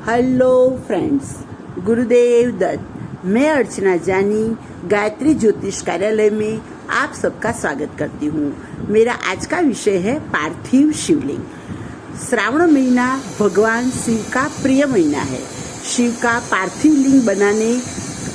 Hello friends, Gurudev Datta. मैं अर्चना जानी गायत्री ज्योतिष कार्यालय में आप सबका स्वागत करती हूँ। मेरा आज का विषय है पार्थिव शिवलिंग। श्रावण महीना भगवान शिव का प्रिय महीना है। शिव का पार्थिव लिंग बनाने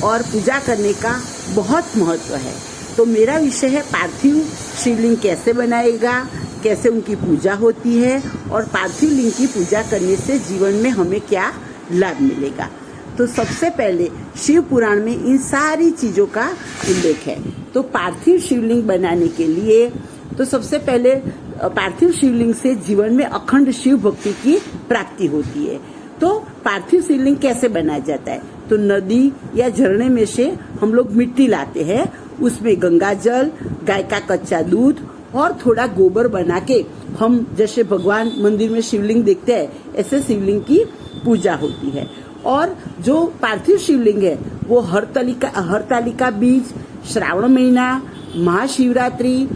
और पूजा करने का बहुत महत्व है। तो मेरा विषय है पार्थिव शिवलिंग कैसे बनाएगा, कैसे उनकी पूजा होती है और पार्थिव लिंग की पूजा करने से जीवन में हमें क्या लाभ मिलेगा। तो सबसे पहले शिव पुराण में इन सारी चीज़ों का उल्लेख है। तो पार्थिव शिवलिंग बनाने के लिए तो सबसे पहले पार्थिव शिवलिंग से जीवन में अखंड शिव भक्ति की प्राप्ति होती है। तो पार्थिव शिवलिंग कैसे बनाया जाता है? तो नदी या झरने में से हम लोग मिट्टी लाते हैं, उसमें गंगा जल, गाय का कच्चा दूध और थोड़ा गोबर बना के हम जैसे भगवान मंदिर में शिवलिंग देखते हैं, ऐसे शिवलिंग की पूजा होती है। और जो पार्थिव शिवलिंग है वो हरतालिका बीज, श्रावण महीना, महाशिवरात्रि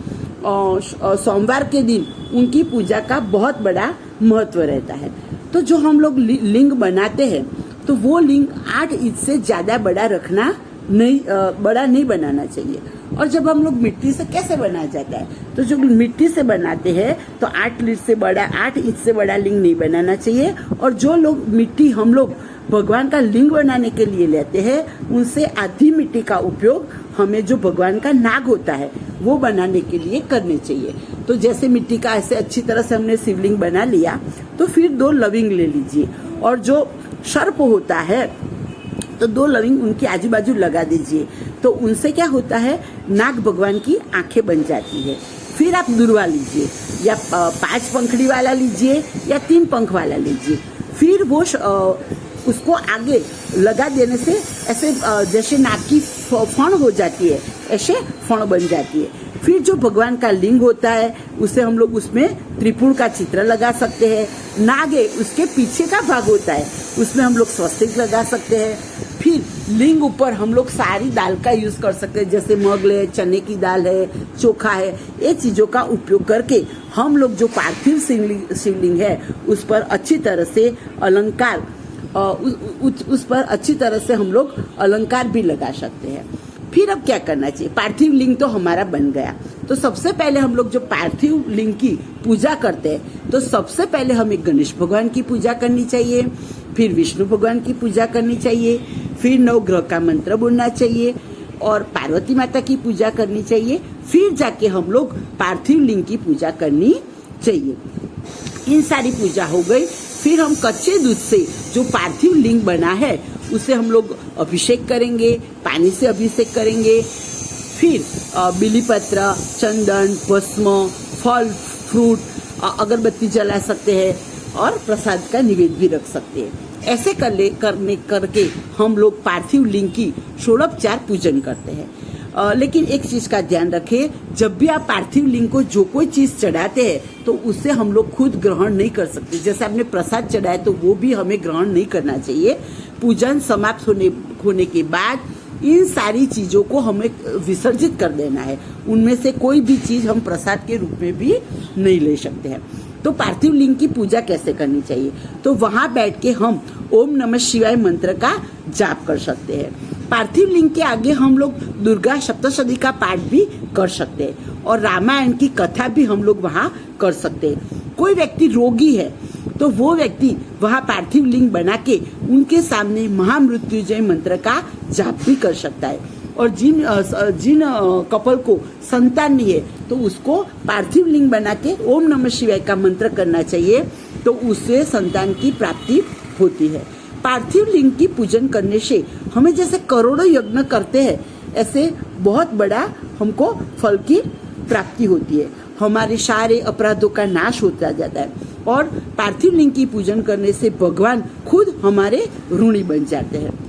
और सोमवार के दिन उनकी पूजा का बहुत बड़ा महत्व रहता है। तो जो हम लोग लिंग बनाते हैं तो वो लिंग 8 इंच से ज्यादा बड़ा नहीं बनाना चाहिए। और जब हम लोग मिट्टी से कैसे बनाया जाता है, तो जो मिट्टी से बनाते हैं तो 8 इंच से बड़ा लिंग नहीं बनाना चाहिए। और जो लोग मिट्टी हम लोग भगवान का लिंग बनाने के लिए लेते हैं, उनसे आधी मिट्टी का उपयोग हमें जो भगवान का नाग होता है वो बनाने के लिए करने चाहिए। तो जैसे मिट्टी का ऐसे अच्छी तरह से हमने शिवलिंग बना लिया, तो फिर 2 लविंग ले लीजिए और जो सर्प होता है तो 2 लविंग उनके आजू बाजू लगा दीजिए। तो उनसे क्या होता है, नाग भगवान की आंखें बन जाती है। फिर आप दुर्वा लीजिए, या 5 पंखड़ी वाला लीजिए या 3 पंख वाला लीजिए। फिर वो उसको आगे लगा देने से ऐसे जैसे नाग की फण हो जाती है, ऐसे फण बन जाती है। फिर जो भगवान का लिंग होता है उसे हम लोग उसमें त्रिपुर का चित्र लगा सकते हैं। नाग है उसके पीछे का भाग होता है, उसमें हम लोग स्वस्तिक लगा सकते हैं। फिर लिंग ऊपर हम लोग सारी दाल का यूज कर सकते हैं, जैसे मगल है, चने की दाल है, चोखा है। ये चीजों का उपयोग करके हम लोग जो पार्थिव शिवलिंग है उस पर अच्छी तरह से अलंकार उस पर अच्छी तरह से हम लोग अलंकार भी लगा सकते हैं। फिर अब क्या करना चाहिए? पार्थिव लिंग तो हमारा बन गया। तो सबसे पहले हम लोग जो पार्थिव लिंग की पूजा करते हैं, तो सबसे पहले हमें गणेश भगवान की पूजा करनी चाहिए, फिर विष्णु भगवान की पूजा करनी चाहिए, फिर नवग्रह का मंत्र बोलना चाहिए और पार्वती माता की पूजा करनी चाहिए। फिर जाके हम लोग पार्थिव लिंग की पूजा करनी चाहिए। इन सारी पूजा हो गई। फिर हम कच्चे दूध से जो पार्थिव लिंग बना है उसे हम लोग अभिषेक करेंगे, पानी से अभिषेक करेंगे। फिर बिलीपत्र, चंदन, भस्म, फल, फ्रूट, अगरबत्ती जला सकते हैं और प्रसाद का निवेद्य भी रख सकते हैं। ऐसे करके हम लोग पार्थिव लिंग की षोडोपचार पूजन करते हैं। लेकिन एक चीज का ध्यान रखें, जब भी आप पार्थिव लिंग को जो कोई चीज चढ़ाते हैं तो उससे हम लोग खुद ग्रहण नहीं कर सकते। जैसे आपने प्रसाद चढ़ाया तो वो भी हमें ग्रहण नहीं करना चाहिए। पूजन समाप्त होने के बाद इन सारी चीजों को हमें विसर्जित कर देना है। उनमें से कोई भी चीज हम प्रसाद के रूप में भी नहीं ले सकते हैं। तो पार्थिव लिंग की पूजा कैसे करनी चाहिए? तो वहां बैठ के हम ओम नमः शिवाय मंत्र का जाप कर सकते हैं। पार्थिव लिंग के आगे हम लोग दुर्गा सप्तशती का पाठ भी कर सकते हैं और रामायण की कथा भी हम लोग वहां कर सकते हैं। कोई व्यक्ति रोगी है तो वो व्यक्ति वहां पार्थिव लिंग बना के उनके सामने महामृत्युंजय मंत्र का जाप भी कर सकता है। और जिन कपल को संतान नहीं है तो उसको पार्थिव लिंग बना के ओम नमः शिवाय का मंत्र करना चाहिए, तो उससे संतान की प्राप्ति होती है। पार्थिव लिंग की पूजन करने से हमें जैसे करोड़ों यज्ञ करते हैं, ऐसे बहुत बड़ा हमको फल की प्राप्ति होती है। हमारे सारे अपराधों का नाश होता जाता है और पार्थिव लिंग की पूजन करने से भगवान खुद हमारे ऋणी बन जाते हैं।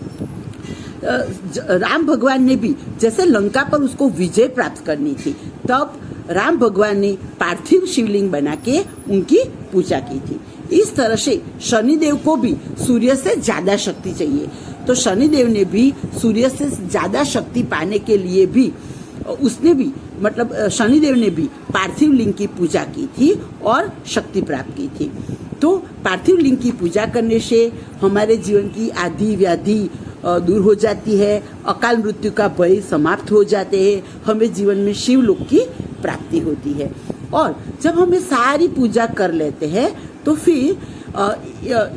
राम भगवान ने भी जैसे लंका पर उसको विजय प्राप्त करनी थी, तब राम भगवान ने पार्थिव शिवलिंग बना के उनकी पूजा की थी। इस तरह से शनिदेव को भी सूर्य से ज्यादा शक्ति चाहिए, तो शनिदेव ने भी सूर्य से ज्यादा शक्ति पाने के लिए भी शनिदेव ने भी पार्थिव लिंग की पूजा की थी और शक्ति प्राप्त की थी। तो पार्थिव लिंग की पूजा करने से हमारे जीवन की आदि व्याधि दूर हो जाती है, अकाल मृत्यु का भय समाप्त हो जाते हैं, हमें जीवन में शिवलोक की प्राप्ति होती है। और जब हम ये सारी पूजा कर लेते हैं तो फिर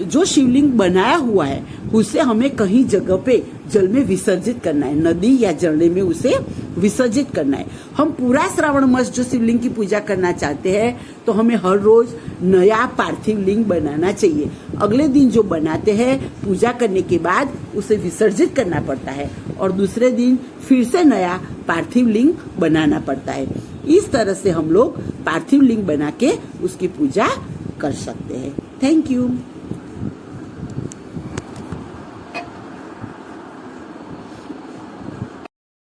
जो शिवलिंग बनाया हुआ है उसे हमें कहीं जगह पे जल में विसर्जित करना है, नदी या झरने में उसे विसर्जित करना है। हम पूरा श्रावण मास जो शिवलिंग की पूजा करना चाहते हैं तो हमें हर रोज नया पार्थिव लिंग बनाना चाहिए। अगले दिन जो बनाते हैं पूजा करने के बाद उसे विसर्जित करना पड़ता है और दूसरे दिन फिर से नया पार्थिव लिंग बनाना पड़ता है। इस तरह से हम लोग पार्थिव लिंग बना के उसकी पूजा कर सकते हैं। Thank you.